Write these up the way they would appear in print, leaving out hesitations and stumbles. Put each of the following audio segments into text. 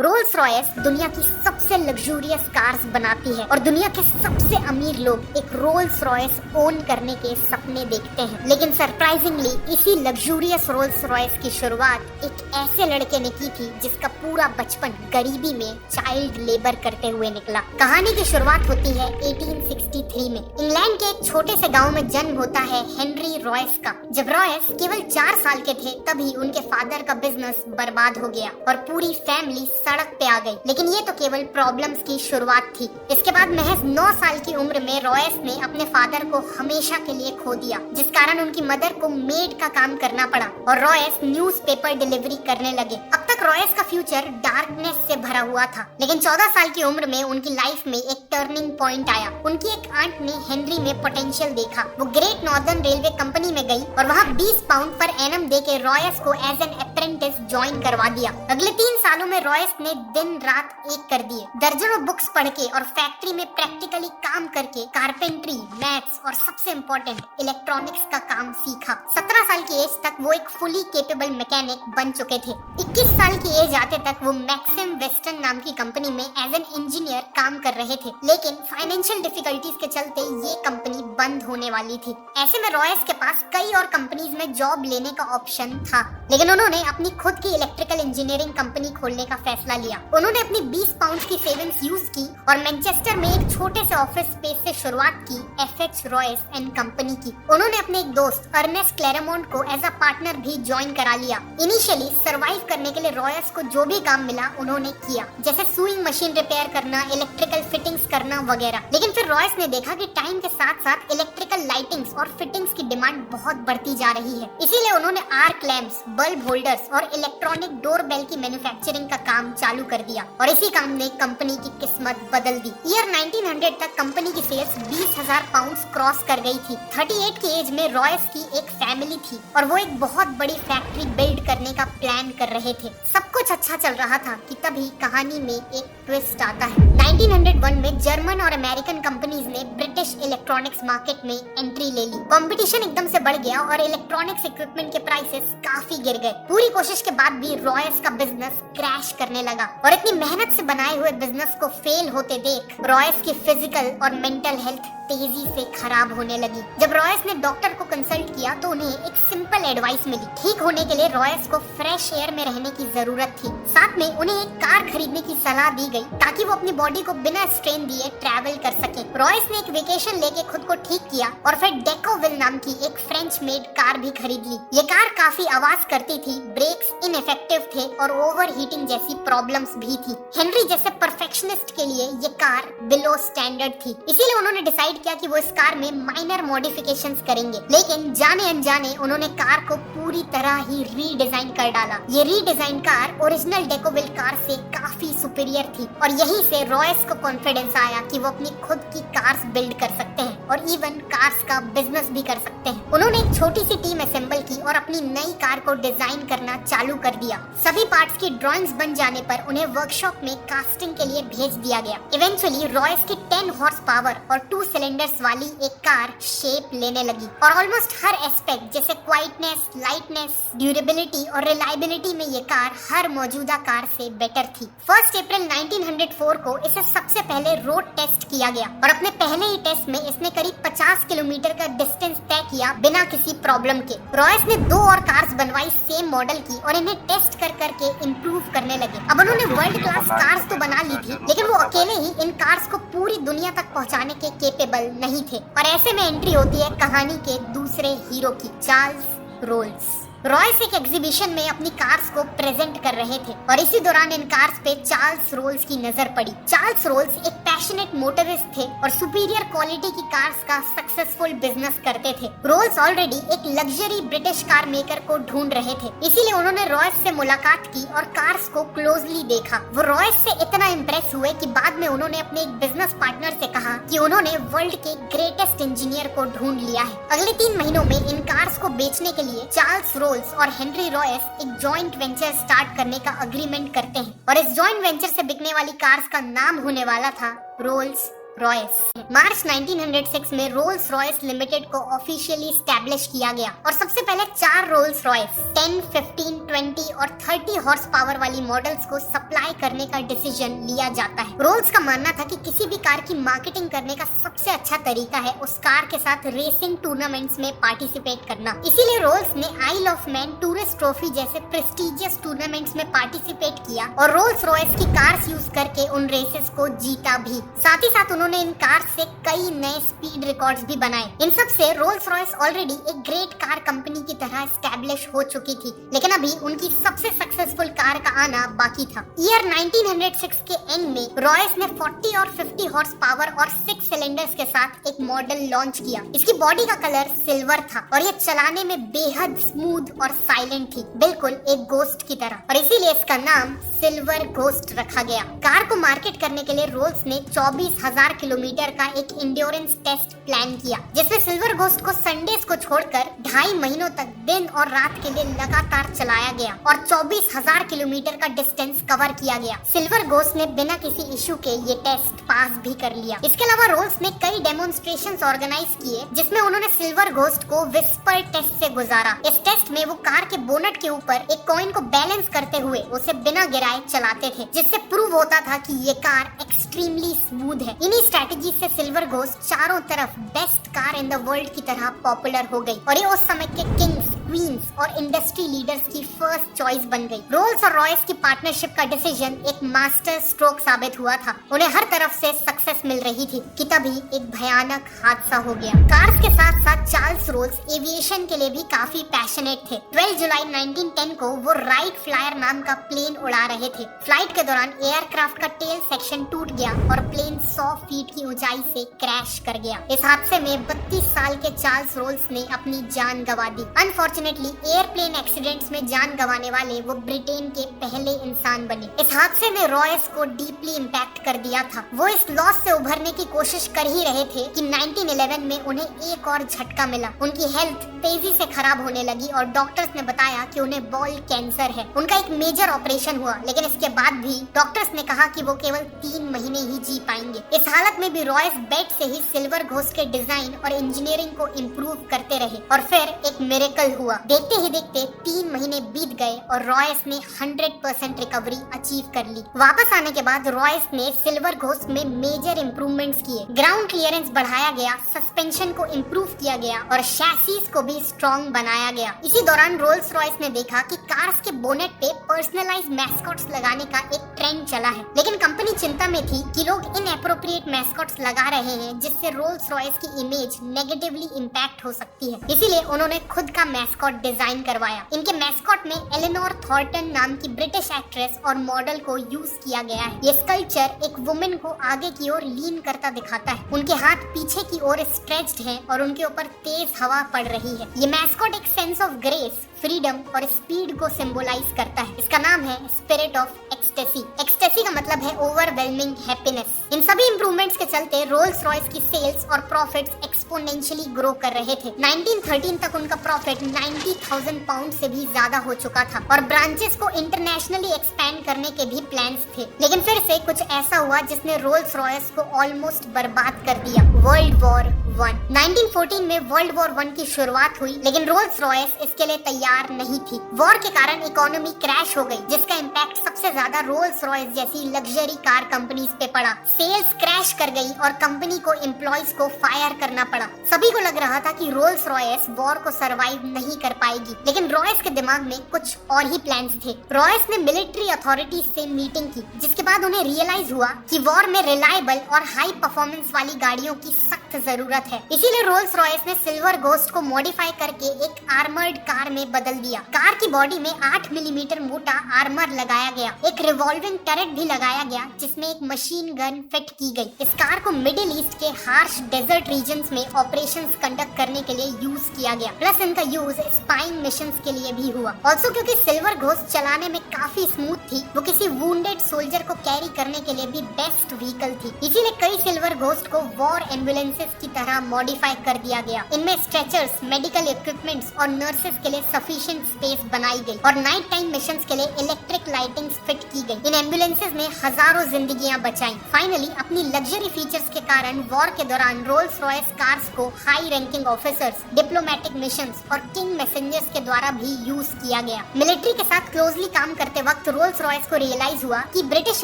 Rolls Royce दुनिया की सबसे लग्जूरियस कार्स बनाती है और दुनिया के सबसे अमीर लोग एक रोल्स रॉयस ओन करने के सपने देखते हैं। लेकिन सरप्राइजिंगली इसी लग्जूरियस रोल्स रॉयस की शुरुआत एक ऐसे लड़के ने की थी जिसका पूरा बचपन गरीबी में चाइल्ड लेबर करते हुए निकला। कहानी की शुरुआत होती है 1863 में। इंग्लैंड के एक छोटे से गाँव में जन्म होता है हेनरी रॉयस का। जब रॉयस केवल 4 साल के थे तभी उनके फादर का बिजनेस बर्बाद हो गया और पूरी फैमिली सड़क पे आ गई। लेकिन ये तो केवल प्रॉब्लम्स की शुरुआत थी। इसके बाद महज 9 साल की उम्र में रॉयस ने अपने फादर को हमेशा के लिए खो दिया, जिस कारण उनकी मदर को मेड का काम करना पड़ा और रॉयस न्यूज़पेपर डिलीवरी करने लगे। अब तक रॉयस का फ्यूचर डार्कनेस से भरा हुआ था, लेकिन 14 साल की उम्र में उनकी लाइफ में एक टर्निंग पॉइंट आया। उनकी एक आंट ने हेनरी में पोटेंशियल देखा। वो ग्रेट नॉर्दर्न रेलवे कंपनी में गई और वहाँ 20 पाउंड पर एनम दे के रॉयस को एज एन अप्रेंटिस ज्वाइन करवा दिया। अगले 3 सालों में रॉयस ने दिन रात एक कर दिए। दर्जनों बुक्स पढ़ के और फैक्ट्री में प्रैक्टिकली काम करके कारपेंट्री, मैथ्स और सबसे इम्पोर्टेंट इलेक्ट्रॉनिक्स का काम सीखा। 17 साल की एज तक वो एक फुली केपेबल मैकेनिक बन चुके थे। 21 साल की एज आते तक वो मैक्सिम वेस्टर्न नाम की कंपनी में एज एन इंजीनियर काम कर रहे थे, लेकिन फाइनेंशियल डिफिकल्टीज के चलते ये कंपनी बंद होने वाली थी। ऐसे में रॉयस के पास कई और कंपनीज में जॉब लेने का ऑप्शन था, लेकिन उन्होंने अपनी खुद की इलेक्ट्रिकल इंजीनियरिंग कंपनी खोलने का फैसला लिया। उन्होंने अपनी 20 पाउंड की सेविंग्स यूज की और मैनचेस्टर में एक छोटे से ऑफिस स्पेस से शुरुआत की एफएच रॉयस एंड कंपनी की। उन्होंने अपने एक दोस्त अर्नेस्ट क्लेरेमोंट को एज अ पार्टनर भी ज्वाइन करा लिया। इनिशियली सरवाइव करने के लिए रॉयस को जो भी काम मिला उन्होंने किया, जैसे सुइंग मशीन रिपेयर करना, इलेक्ट्रिकल फिटिंग्स करना वगैरह। लेकिन फिर रॉयस ने देखा कि टाइम के साथ साथ इलेक्ट्रिकल लाइटिंग्स और फिटिंग्स की डिमांड बहुत बढ़ती जा रही है। इसीलिए उन्होंने आर्क लैंप्स, बल्ब होल्डर्स और इलेक्ट्रॉनिक डोर बेल की मैन्युफैक्चरिंग का काम चालू कर दिया और इसी काम ने कंपनी की किस्मत बदल दी। ईयर 1900 तक कंपनी की सेल्स 20,000 पाउंड्स क्रॉस कर गई थी। 38 की एज में रॉयस की एक फैमिली थी और वो एक बहुत बड़ी फैक्ट्री बिल्ड करने का प्लान कर रहे थे। सब कुछ अच्छा चल रहा था कि तभी कहानी में एक ट्विस्ट आता है। 1901 में जर्मन और अमेरिकन कंपनीज ने ब्रिटिश इलेक्ट्रॉनिक्स मार्केट में एंट्री ले ली। कंपटीशन एकदम से बढ़ गया और इलेक्ट्रॉनिक्स इक्विपमेंट के प्राइसेस काफी गिर गए। पूरी कोशिश के बाद भी रॉयस का बिजनेस क्रैश करने लगा और इतनी मेहनत से बनाए हुए बिजनेस को फेल होते देख रॉयस की फिजिकल और मेंटल हेल्थ तेजी से खराब होने लगी। जब रॉयस ने डॉक्टर को कंसल्ट किया तो उन्हें एक सिंपल एडवाइस मिली। ठीक होने के लिए रॉयस को फ्रेश एयर में रहने की जरूरत थी। साथ में उन्हें एक कार खरीदने की सलाह दी गई ताकि वो अपनी बॉडी को बिना स्ट्रेन दिए ट्रैवल कर सके। रॉयस ने एक वेकेशन लेके खुद को ठीक किया और फिर डेकोविल नाम की एक फ्रेंच मेड कार भी खरीद ली। ये कार काफी आवाज करती थी, ब्रेक्स इनइफेक्टिव थे और ओवर हीटिंग जैसी प्रॉब्लम्स भी थी। हेनरी जैसे परफेक्शनिस्ट के लिए ये कार बिलो स्टैंडर्ड थी, इसीलिए उन्होंने डिसाइड किया कि वो इस कार में माइनर मॉडिफिकेशंस करेंगे। लेकिन जाने अनजाने उन्होंने कार को पूरी तरह ही रीडिजाइन कर डाला। ये रीडिजाइन कार ओरिजिनल डेकोविल कार से काफी सुपीरियर थी और यहीं से रॉयस को कॉन्फिडेंस आया कि वो अपनी खुद की कार्स बिल्ड कर सकते हैं और इवन कार्स का बिजनेस भी कर सकते हैं। उन्होंने एक छोटी सी टीम असेंबल की और अपनी नई कार को डिजाइन करना चालू कर दिया। सभी पार्ट्स की ड्राइंग्स बन जाने पर उन्हें वर्कशॉप में कास्टिंग के लिए भेज दिया गया। इवेंचुअली रॉयस की 10 हॉर्स पावर और 2 सिलेंडर्स वाली एक कार शेप लेने लगी और ऑलमोस्ट हर एस्पेक्ट जैसे क्वाइटनेस, लाइटनेस, ड्यूरेबिलिटी और रिलायबिलिटी में ये कार हर मौजूदा कार से बेटर थी। 1 अप्रैल 1904 को इसे सबसे पहले रोड टेस्ट किया गया और अपने पहले ही टेस्ट में इसने करीब 50 किलोमीटर का डिस्टेंस तय किया बिना किसी प्रॉब्लम के। रॉयस ने 2 और कार्स बनवाई सेम मॉडल की और इन्हें टेस्ट कर करके इम्प्रूव करने लगे। अब उन्होंने वर्ल्ड क्लास कार्स तो बना ली थी, लेकिन वो अकेले ही इन कार्स को पूरी दुनिया तक पहुंचाने के केपेबल नहीं थे और ऐसे में एंट्री होती है कहानी के दूसरे हीरो की, चार्ल्स रोल्स। रॉयस एक एग्जीबिशन में अपनी कार्स को प्रेजेंट कर रहे थे और इसी दौरान इन कार्स पे चार्ल्स रोल्स की नजर पड़ी। चार्ल्स रोल्स एक पैशनेट मोटरिस्ट थे और सुपीरियर क्वालिटी की कार्स का सक्सेसफुल बिजनेस करते थे। रोल्स ऑलरेडी एक लग्जरी ब्रिटिश कार मेकर को ढूंढ रहे थे, इसीलिए उन्होंने रॉयस से मुलाकात की और कार्स को क्लोजली देखा। वो रॉयस से इतना इम्प्रेस हुए कि बाद में उन्होंने अपने एक बिजनेस पार्टनर से कहा कि उन्होंने वर्ल्ड के ग्रेटेस्ट इंजीनियर को ढूंढ लिया है। अगले 3 महीनों में इन कार्स को बेचने के लिए चार्ल्स रोल्स और हेनरी रॉयस एक जॉइंट वेंचर स्टार्ट करने का एग्रीमेंट करते हैं और इस जॉइंट वेंचर से बिकने वाली कार्स का नाम होने वाला था रोल्स रॉयस। मार्च 1906 में रोल्स रॉयस लिमिटेड को ऑफिशियली स्टैब्लिश किया गया और सबसे पहले 4 रोल्स रॉयस 10, 15, 20 और 30 हॉर्स पावर वाली मॉडल्स को सप्लाई करने का डिसीजन लिया जाता है। रोल्स का मानना था कि किसी भी कार की मार्केटिंग करने का सबसे अच्छा तरीका है उस कार के साथ रेसिंग टूर्नामेंट्स में पार्टिसिपेट करना। इसीलिए रोल्स ने आइल ऑफ मैन टूरिस्ट ट्रॉफी जैसे प्रेस्टिजियस टूर्नामेंट्स में पार्टिसिपेट किया और रोल्स रॉयस की कार्स यूज करके उन रेसेस को जीता भी। साथ ही साथ उन्होंने इन कार से कई नए स्पीड रिकॉर्ड्स भी बनाए। इन सब से रोल्स रॉयस ऑलरेडी एक ग्रेट कार कंपनी की तरह एस्टैब्लिश हो चुकी थी, लेकिन अभी उनकी सबसे सक्सेसफुल कार का आना बाकी था। ईयर 1906 के एंड में रॉयस ने 40 और 50 हॉर्स पावर और 6 सिलेंडर्स के साथ एक मॉडल लॉन्च किया। इसकी बॉडी का कलर सिल्वर था और ये चलाने में बेहद स्मूथ और साइलेंट थी, बिल्कुल एक गोस्ट की तरह, और इसीलिए इसका नाम सिल्वर घोस्ट रखा गया। कार को मार्केट करने के लिए रोल्स ने 24,000 किलोमीटर का एक इंड्योरेंस टेस्ट प्लान किया, जिसमें सिल्वर घोस्ट को संडेज को छोड़कर 2.5 महीनों तक दिन और रात के लिए लगातार चलाया गया और 24,000 किलोमीटर का डिस्टेंस कवर किया गया। सिल्वर घोस्ट ने बिना किसी इशू के ये टेस्ट पास भी कर लिया। इसके अलावा रोल्स ने कई डेमोन्स्ट्रेशंस ऑर्गेनाइज किए, जिसमें उन्होंने सिल्वर घोस्ट को विस्पर टेस्ट से गुजारा। इस टेस्ट में वो कार के बोनट के ऊपर एक कॉइन को बैलेंस करते हुए उसे बिना गिराए चलाते थे, जिससे प्रूव होता था कि ये कार एक्सट्रीमली स्मूथ है। इन्हीं स्ट्रेटजी से सिल्वर घोस्ट चारों तरफ best car in the world की तरह पॉपुलर हो गई और ये उस समय के किंग्स, क्वींस और इंडस्ट्री लीडर्स की फर्स्ट चॉइस बन गई। रोल्स और रॉयस की पार्टनरशिप का डिसीजन एक मास्टर स्ट्रोक साबित हुआ था। उन्हें हर तरफ से सक्सेस मिल रही थी कि तभी एक भयानक हादसा हो गया। कार्स के साथ साथ चार्ल्स रोल्स एविएशन के लिए भी काफी पैशनेट थे। 12 जुलाई 1910 को वो राइट फ्लायर नाम का प्लेन उड़ा रहे थे। फ्लाइट के दौरान एयरक्राफ्ट का टेल सेक्शन टूट गया और प्लेन 100 फीट की ऊंचाई से क्रैश कर गया। इस हादसे में 32 साल के चार्ल्स रोल्स ने अपनी जान गंवा दी। अनफॉर्चुनेटली एयरप्लेन एक्सीडेंट्स में जान गंवाने वाले वो ब्रिटेन के पहले इंसान बने। इस हादसे ने रॉयस को डीपली इम्पैक्ट कर दिया था। वो इस लॉस से उभरने की कोशिश कर ही रहे थे कि 1911 में उन्हें एक और झटका मिला। उनकी हेल्थ तेजी से खराब होने लगी और डॉक्टर्स ने बताया कि उन्हें बॉल कैंसर है। उनका एक मेजर ऑपरेशन हुआ, लेकिन इसके बाद भी डॉक्टर्स ने कहा कि वो केवल 3 महीने ही जी पाएंगे। इस हालत में भी रॉयस बेड से ही सिल्वर घोस्ट के डिजाइन और इंजीनियरिंग को इम्प्रूव करते रहे और फिर एक मिरेकल हुआ। देखते ही देखते 3 महीने बीत गए और रॉयस ने 100% रिकवरी अचीव कर ली। वापस आने के बाद रॉयस ने सिल्वर घोस्ट में मेजर इम्प्रूवमेंट्स किए। ग्राउंड क्लियरेंस बढ़ाया गया, सस्पेंशन को इम्प्रूव किया गया और शैसीज को भी स्ट्रॉन्ग बनाया गया। इसी दौरान रोल्स रॉयस ने देखा कि कार्स के बोनेट पे पर्सनलाइज मैस्कॉट्स लगाने का एक ट्रेंड चला है, लेकिन कंपनी चिंता में थी कि लोग इनएप्रोप्रिएट मैस्कॉट्स लगा रहे हैं, जिससे रोल्स रॉयस की इमेज नेगेटिवली इम्पैक्ट हो सकती है। इसीलिए उन्होंने खुद का मैस्कॉट डिजाइन करवाया। इनके मैस्कॉट में एलेनोर थॉर्टन नाम की ब्रिटिश एक्ट्रेस और मॉडल को यूज किया गया है। ये स्कल्पचर एक वुमेन को आगे की ओर लीन करता दिखाता है। उनके हाथ पीछे की ओर स्ट्रेच्ड हैं और उनके ऊपर तेज हवा पड़ रही है। ये मैस्कॉट एक सेंस ऑफ ग्रेस, फ्रीडम और स्पीड को सिंबलाइज करता है। इसका नाम है स्पिरिट ऑफ एक्सटेसी। एक्सटेसी का मतलब है ओवरवेलमिंग हैप्पीनेस। इन सभी इंप्रूवमेंट्स के चलते रोल्स रॉयस की सेल्स और प्रॉफिट्स एक्सपोनेंशियली ग्रो कर रहे थे। 1913 तक उनका प्रॉफिट 90,000 पाउंड से भी ज्यादा हो चुका था और ब्रांचेस को इंटरनेशनली एक्सपैंड करने के भी प्लान्स थे। लेकिन फिर से कुछ ऐसा हुआ जिसने रोल्स रॉयस को ऑलमोस्ट बर्बाद कर दिया। World war 1। 1914 में वर्ल्ड वॉर 1 की शुरुआत हुई, लेकिन रोल्स रॉयस इसके लिए तैयार नहीं थी। वॉर के कारण इकोनॉमी क्रैश हो गई, जिसका इम्पैक्ट सबसे ज्यादा रोल्स रॉयस जैसी लग्जरी कार कंपनीज पे पड़ा। सेल्स क्रैश कर गई और कंपनी को एम्प्लॉयज को फायर करना पड़ा। सभी को लग रहा था कि रोल्स रॉयस वॉर को सरवाइव नहीं कर पाएगी, लेकिन रॉयस के दिमाग में कुछ और ही प्लान्स थे। रॉयस ने मिलिट्री अथॉरिटीज से मीटिंग की, जिसके बाद उन्हें रियलाइज हुआ कि वॉर में रिलायबल और हाई परफॉर्मेंस वाली गाड़ियों की सख्त जरूरत है। इसीलिए रोल्स रॉयस ने सिल्वर घोस्ट को मॉडिफाई करके एक आर्मर्ड कार में बदल दिया। कार की बॉडी में 8 मिलीमीटर मोटा आर्मर लगाया गया। एक रिवॉल्विंग टरेट भी लगाया गया, जिसमें एक मशीन गन फिट की गई। इस कार को मिडिल ईस्ट के हार्श डेजर्ट रीजन्स में ऑपरेशंस कंडक्ट करने के लिए यूज किया गया। प्लस इनका यूज स्पाइंग मिशंस के लिए भी हुआ। ऑल्सो क्योंकि सिल्वर घोस्ट चलाने में काफी स्मूथ थी, वो किसी वुंडेड सोल्जर को कैरी करने के लिए भी बेस्ट व्हीकल थी। इसीलिए कई सिल्वर घोस्ट को वॉर एम्बुलेंसेस एम्बुलेंसेस की तरह मॉडिफाई कर दिया गया। इनमें स्ट्रेचर्स, मेडिकल इक्विपमेंट्स और नर्सेस के लिए सफिशिएंट स्पेस बनाई गई और नाइट टाइम मिशंस के लिए इलेक्ट्रिक लाइटिंग्स फिट की गई। इन एम्बुलेंसेस ने हजारों जिंदगियां बचाई। फाइनली अपनी लग्जरी फीचर्स के कारण वॉर के दौरान रोल्स रॉयस कार्स को high ranking officers, diplomatic missions और किंग मैसेंजर्स के द्वारा भी यूज किया गया। मिलिट्री के साथ क्लोजली काम करते वक्त रोल्स रॉयस को रियलाइज हुआ कि ब्रिटिश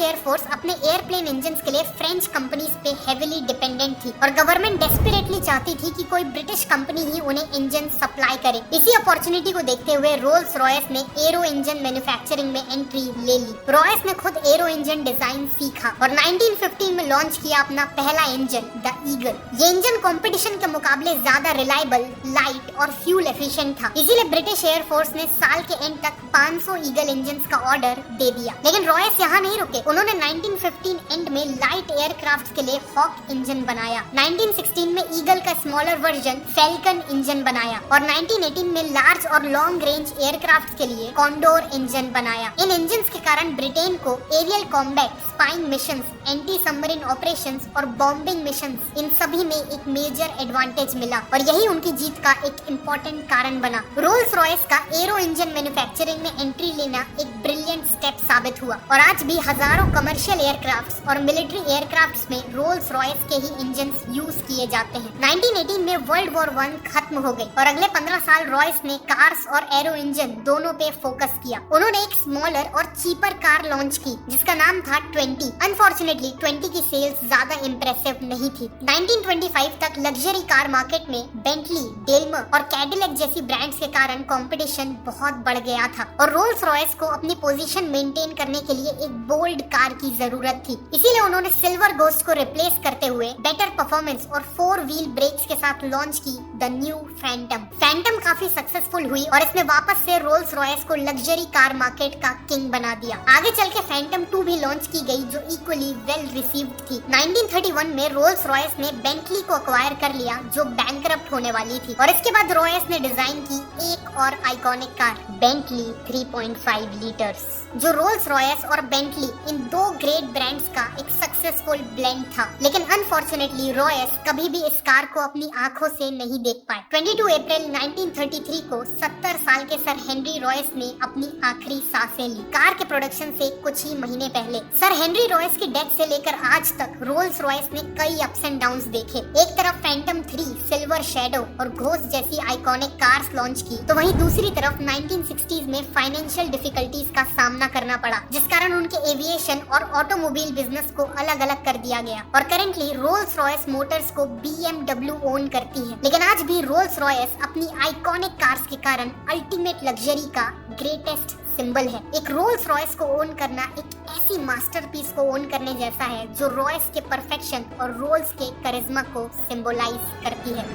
एयरफोर्स अपने एयरप्लेन इंजन्स के लिए फ्रेंच कंपनीज पे हेवीली डिपेंडेंट थी और गवर्नमेंट डेस्परेटली चाहती थी कि कोई ब्रिटिश कंपनी ही उन्हें इंजन सप्लाई करे। इसी अपॉर्चुनिटी को देखते हुए रोल्स रॉयस ने एरो इंजन मैन्युफैक्चरिंग में एंट्री ले ली। रॉयस ने खुद एरो इंजन डिजाइन सीखा और 1915 में लॉन्च किया अपना पहला इंजन द ईगल। ये इंजन कंपटीशन के मुकाबले ज्यादा रिलायबल, लाइट और फ्यूल एफिशिएंट था। इसीलिए ब्रिटिश एयरफोर्स ने साल के एंड तक 500 ईगल इंजन्स का ऑर्डर दे दिया। लेकिन रॉयस यहाँ नहीं रुके। उन्होंने 1915 एंड में लाइट एयरक्राफ्ट के लिए हॉक इंजन बनाया। 1916 में ईगल का स्मॉलर वर्जन फैल्कन इंजन बनाया और 1918 में लार्ज और लॉन्ग रेंज एयरक्राफ्ट के लिए कॉन्डोर इंजन बनाया। इन इंजन्स के कारण ब्रिटेन को aerial combat, spying missions, anti submarine operations और बॉम्बिंग मिशंस, इन सभी में एक मेजर एडवांटेज मिला और यही उनकी जीत का एक इम्पोर्टेंट कारण बना। रोल्स रॉयस का एरो इंजन मैन्युफैक्चरिंग में एंट्री लेना एक ब्रिलियंट स्टेप साबित हुआ और आज भी हजारों कमर्शियल एयरक्राफ्ट्स और मिलिट्री एयरक्राफ्ट्स में रोल्स रॉयस के ही इंजन्स यूज किए जाते हैं। 1918 में वर्ल्ड वॉर 1 खत्म हो गई और अगले 15 साल रॉयस ने कार्स और एरो इंजन दोनों पे फोकस किया। उन्होंने एक स्मॉलर और चीपर कार लॉन्च की जिसका नाम था 20। अनफॉर्चुनेटली 20 की सेल्स ज्यादा इम्प्रेसिव नहीं थी। 1925 तक लग्जरी कार मार्केट में बेंटली, डेल्मर और कैडिलैक जैसी ब्रांड्स के कारण कंपटीशन बहुत बढ़ गया था और रोल्स रॉयस को अपनी पोजीशन मेंटेन करने के लिए एक बोल्ड कार की जरूरत थी। इसीलिए उन्होंने सिल्वर गोस्ट को रिप्लेस करते हुए बेटर परफॉर्मेंस और 4 व्हील ब्रेक्स के साथ लॉन्च की द न्यू फैंटम। फैंटम काफी सक्सेसफुल हुई और इसने वापस से रोल्स रॉयस को लग्जरी कार मार्केट का किंग बना दिया। आगे चल के फैंटम 2 भी लॉन्च की गई जो इक्वली वेल रिसीव्ड थी। 1931 में रोल्स रॉयस ने बेंटली को एक्वायर कर लिया जो बैंकरप्ट होने वाली थी और इसके बाद रॉयस ने डिजाइन की एक और आइकॉनिक कार बेंटली 3.5 लीटर्स जो रोल्स रॉयस और बेंटली इन 2 ग्रेट ब्रांड्स का एक सक्सेसफुल ब्लेंड था। लेकिन अनफॉर्चुनेटली रॉयस कभी भी इस कार को अपनी आंखों से नहीं देख पाए। 22 अप्रैल 1933 को 70 साल के सर हेनरी रॉयस ने अपनी आखिरी सांसें ली कार के प्रोडक्शन से कुछ ही महीने पहले। सर हेनरी रॉयस की डेथ से लेकर आज तक रोल्स रॉयस ने कई अप्स एंड डाउन्स देखे। एक तरफ फैंटम 3, सिल्वर शैडो और घोस्ट जैसी आइकॉनिक कार्स लॉन्च की तो वहीं दूसरी तरफ 1960s में फाइनेंशियल डिफिकल्टीज का सामना करना पड़ा जिस कारण उनके एविएशन और ऑटोमोबाइल बिजनेस को अलग अलग कर दिया गया और करेंटली रोल्स रॉयस मोटर्स को BMW ओन करती है। लेकिन आज भी रोल्स रॉयस अपनी आइकॉनिक कार्स के कारण अल्टीमेट लग्जरी का ग्रेटेस्ट सिंबल है। एक रोल्स रॉयस को ओन करना एक ऐसी मास्टरपीस को ओन करने जैसा है जो रॉयस के परफेक्शन और रोल्स के करिश्मा को सिंबलाइज करती है।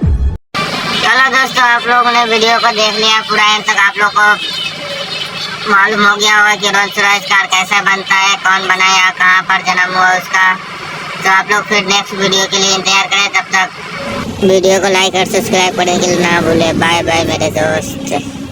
चलो दोस्तों, आप लोगों ने वीडियो को देख लिया पूरा एंड तक। आप लोग को मालूम हो गया होगा कि रोल्स रॉयस कार कैसे बनता है, कौन बनाया, कहाँ पर जन्म हुआ उसका। तो आप लोग फिर नेक्स्ट वीडियो के लिए इंतजार करें। तब तक वीडियो को लाइक और सब्सक्राइब करने के लिए ना भूलें। बाय बाय मेरे दोस्त।